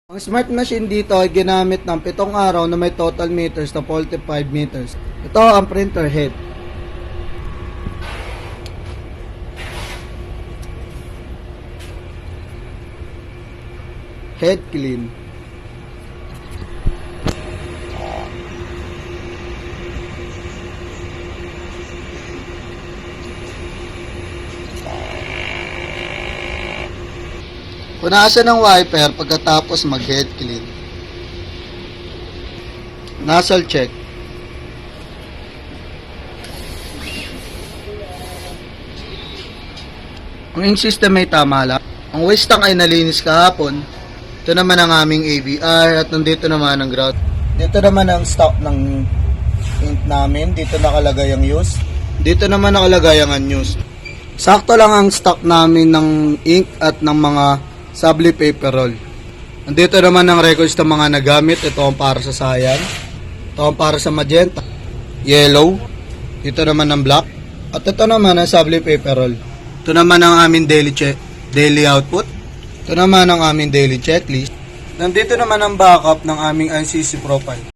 Ang smart machine dito ay ginamit ng 7 araw na may total meters na 45 meters. Ito ang printer head. Head clean. Punasan ng wiper pagkatapos mag-head clean. Nozzle check. Ang ink system ay tama lang. Ang waste tank ay nalinis kahapon. Ito naman ang aming AVR at nandito naman ang grout. Dito naman ang stock ng ink namin. Dito nakalagay ang use. Dito naman nakalagay ang unused. Sakto lang ang stock namin ng ink at ng mga Sabli paper roll. Nandito naman ang records ng mga nagamit. Ito ang para sa cyan. Ito ang para sa magenta. Yellow. Ito naman ang black. At ito naman ang Sabli paper roll. Ito naman ang aming daily output. Ito naman ang aming daily checklist. Nandito naman ang backup ng aming ICC profile.